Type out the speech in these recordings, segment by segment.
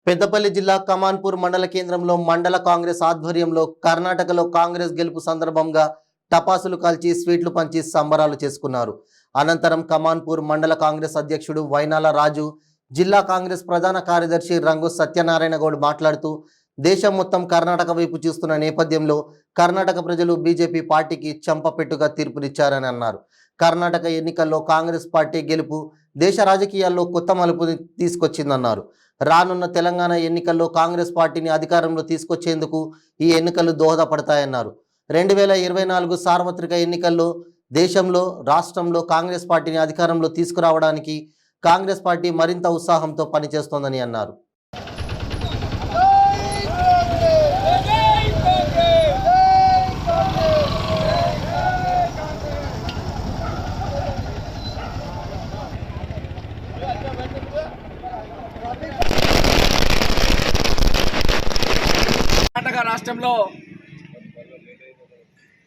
పెద్దపల్లి జిల్లా కమాన్పూర్ మండల కేంద్రంలో మండల కాంగ్రెస్ ఆధ్వర్యంలో కర్ణాటకలో కాంగ్రెస్ గెలుపు సందర్భంగా టపాసులు కాల్చి స్వీట్లు పంచి సంబరాలు చేసుకున్నారు. అనంతరం కమాన్పూర్ మండల కాంగ్రెస్ అధ్యక్షుడు వైనాల రాజు, జిల్లా కాంగ్రెస్ ప్రధాన కార్యదర్శి రంగు సత్యనారాయణ గౌడ్ మాట్లాడుతూ దేశం మొత్తం కర్ణాటక వైపు చూస్తున్న నేపథ్యంలో కర్ణాటక ప్రజలు బీజేపీ పార్టీకి చెంపపెట్టుగా తీర్పునిచ్చారని అన్నారు. కర్ణాటక ఎన్నికల్లో కాంగ్రెస్ పార్టీ గెలుపు దేశ రాజకీయాల్లో కొత్త మలుపుని తీసుకొచ్చిందన్నారు. రానున్న తెలంగాణ ఎన్నికల్లో కాంగ్రెస్ పార్టీని అధికారంలో తీసుకొచ్చేందుకు ఈ ఎన్నికలు దోహదపడతాయన్నారు. 2024 సార్వత్రిక ఎన్నికల్లో దేశంలో రాష్ట్రంలో కాంగ్రెస్ పార్టీని అధికారంలో తీసుకురావడానికి కాంగ్రెస్ పార్టీ మరింత ఉత్సాహంతో పనిచేస్తోందని అన్నారు. కర్ణాటక రాష్ట్రంలో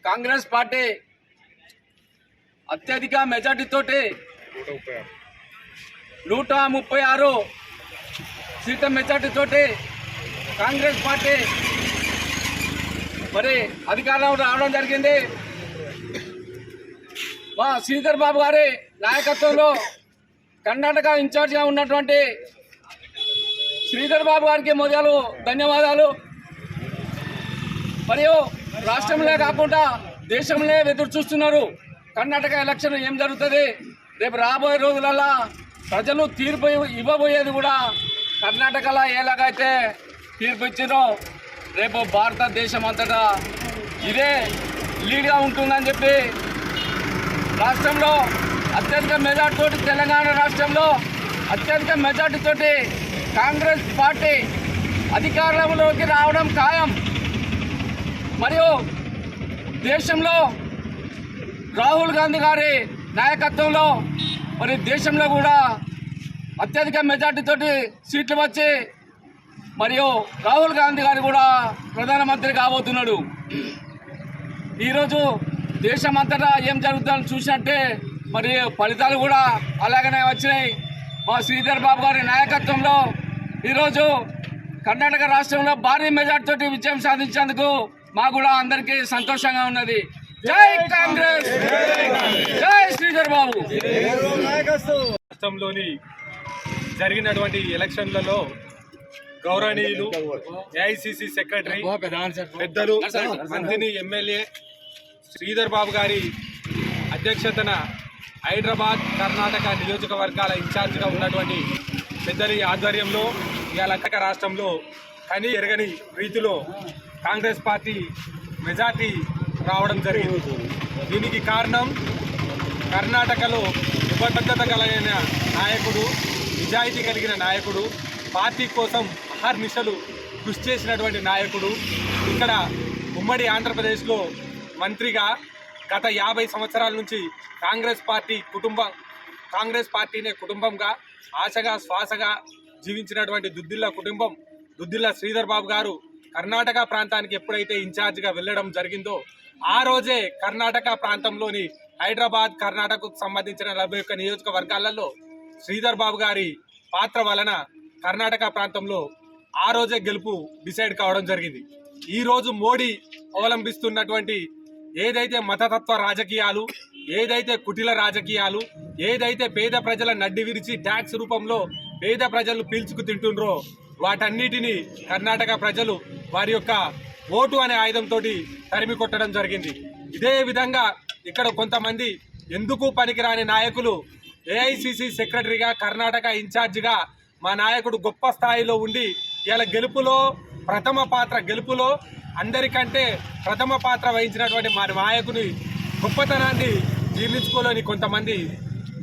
కాంగ్రెస్ పార్టీ అత్యధిక మెజార్టీతోటి 136 సీట్ల మెజార్టీతోటి కాంగ్రెస్ పార్టీ మరి అధికారంలో రావడం జరిగింది. మా శ్రీధర్ బాబు గారి నాయకత్వంలో కర్ణాటక ఇన్ఛార్జిగా ఉన్నటువంటి శ్రీధర్ బాబు గారికి మొదలు ధన్యవాదాలు. మరియు రాష్ట్రంలో కాకుండా దేశంలో ఎదురు చూస్తున్నారు. కర్ణాటక ఎలక్షన్ ఏం జరుగుతుంది, రేపు రాబోయే రోజులలో ప్రజలు తీర్పు ఇవ్వబోయేది కూడా కర్ణాటకలో ఎలాగైతే తీర్పు ఇచ్చినో రేపు భారతదేశం అంతటా ఇదే లీడ్గా ఉంటుందని చెప్పి రాష్ట్రంలో అత్యధిక మెజార్టీతోటి తెలంగాణ రాష్ట్రంలో అత్యధిక మెజార్టీతోటి కాంగ్రెస్ పార్టీ అధికారంలోకి రావడం ఖాయం. మరియు దేశంలో రాహుల్ గాంధీ గారి నాయకత్వంలో మరి దేశంలో కూడా అత్యధిక మెజార్టీతోటి సీట్లు వచ్చి మరియు రాహుల్ గాంధీ గారు కూడా ప్రధానమంత్రి కాబోతున్నాడు. ఈరోజు దేశం అంతటా ఏం జరుగుతుందని చూసినట్టే మరి ఫలితాలు కూడా అలాగనే వచ్చినాయి. మా శ్రీధర్ బాబు గారి నాయకత్వంలో ఈరోజు కర్ణాటక రాష్ట్రంలో భారీ మెజార్టీతోటి విజయం సాధించేందుకు మా కూడా అందరికీ సంతోషంగా ఉన్నది. జై కాంగ్రెస్, జై శ్రీధర్ బాబు. రాష్ట్రంలోని జరిగినటువంటి ఎలక్షన్లలో గౌరవనీయులు ఏఐసిసి సెక్రటరీ పెద్దలు మంత్రిని ఎమ్మెల్యే శ్రీధర్ బాబు గారి అధ్యక్షతన హైదరాబాద్ కర్ణాటక నియోజకవర్గాల ఇన్ఛార్జిగా ఉన్నటువంటి పెద్దలి ఆధ్వర్యంలో ఇవాళ రాష్ట్రంలో కని ఎరగని రీతిలో కాంగ్రెస్ పార్టీ మెజార్టీ రావడం జరిగింది. దీనికి కారణం కర్ణాటకలో నిబద్ధత కలిగిన నాయకుడు, నిజాయితీ కలిగిన నాయకుడు, పార్టీ కోసం అహర్నిశలు కృషి చేసినటువంటి నాయకుడు. ఇక్కడ ఉమ్మడి ఆంధ్రప్రదేశ్లో మంత్రిగా గత 50 సంవత్సరాల నుంచి కాంగ్రెస్ పార్టీనే కుటుంబంగా ఆశగా శ్వాసగా జీవించినటువంటి దుద్దిల్ల శ్రీధర్ బాబు గారు కర్ణాటక ప్రాంతానికి ఎప్పుడైతే ఇన్ఛార్జిగా వెళ్ళడం జరిగిందో ఆ రోజే కర్ణాటక ప్రాంతంలోని హైదరాబాద్ కర్ణాటకకు సంబంధించిన 41 నియోజకవర్గాలలో శ్రీధర్ బాబు గారి పాత్ర వలన కర్ణాటక ప్రాంతంలో ఆ రోజే గెలుపు డిసైడ్ కావడం జరిగింది. ఈరోజు మోడీ అవలంబిస్తున్నటువంటి ఏదైతే మతతత్వ రాజకీయాలు, ఏదైతే కుటిల రాజకీయాలు, ఏదైతే పేద ప్రజల నడ్డి విరిచి ట్యాక్స్ రూపంలో పేద ప్రజలు పీల్చుకు తింటుండ్రో వాటన్నిటినీ కర్ణాటక ప్రజలు వారి యొక్క ఓటు అనే ఆయుధంతో తరిమి కొట్టడం జరిగింది. ఇదే విధంగా ఇక్కడ కొంతమంది ఎందుకు పనికిరాని నాయకులు ఏఐసిసి సెక్రటరీగా కర్ణాటక ఇన్ఛార్జిగా మా నాయకుడు గొప్ప స్థాయిలో ఉండి ఇలా గెలుపులో అందరికంటే ప్రథమ పాత్ర వహించినటువంటి మా నాయకుని గొప్పతనాన్ని జీర్ణించుకోలేని కొంతమంది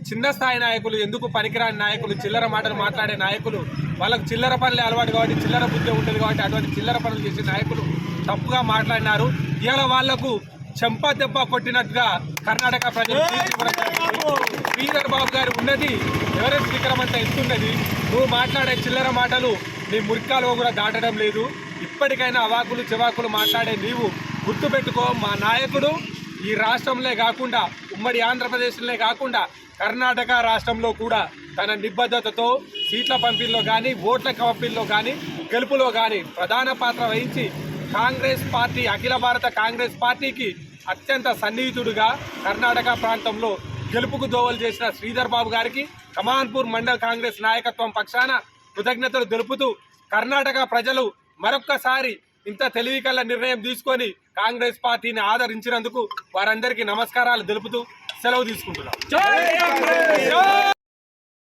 చిన్న స్థాయి నాయకులు, ఎందుకు పనికిరాని నాయకులు, చిల్లర మాటలు మాట్లాడే నాయకులు, వాళ్ళకు చిల్లర పనులే అలవాటు కాబట్టి చిల్లర బుద్ధి ఉంటుంది కాబట్టి అటువంటి చిల్లర పనులు చేసే నాయకులు తప్పుగా మాట్లాడినారు. ఇవాళ వాళ్లకు చెంప దెబ్బ కొట్టినట్టుగా కర్ణాటక ప్రజలు శ్రీధర్ బాబు గారు ఉన్నది ఎవరెస్ట్ విక్రమ్ అంతా ఎత్తున్నది. నువ్వు మాట్లాడే చిల్లర మాటలు నీ మురికాలో కూడా దాటడం లేదు. ఇప్పటికైనా అవాకులు చెవాకులు మాట్లాడే నీవు గుర్తుపెట్టుకో. మా నాయకుడు ఈ రాష్ట్రంలో కాకుండా ఉమ్మడి ఆంధ్రప్రదేశ్లో కాకుండా కర్ణాటక రాష్ట్రంలో కూడా తన నిబద్ధతతో సీట్ల పంపిణీలో కానీ ఓట్ల పంపిణీలో కానీ గెలుపులో కానీ ప్రధాన పాత్ర వహించి కాంగ్రెస్ పార్టీ అఖిల భారత కాంగ్రెస్ పార్టీకి అత్యంత సన్నిహితుడుగా కర్ణాటక ప్రాంతంలో గెలుపుకు దోవలు చేసిన శ్రీధర్ బాబు గారికి కమాన్పూర్ మండల కాంగ్రెస్ నాయకత్వం పక్షాన కృతజ్ఞతలు తెలుపుతూ కర్ణాటక ప్రజలు మరొక్కసారి ఇంత తెలివికల్ల నిర్ణయం తీసుకొని కాంగ్రెస్ పార్టీని ఆదరించినందుకు వారందరికీ నమస్కారాలు తెలుపుతూ సెలవు తీసుకుంటున్నాం.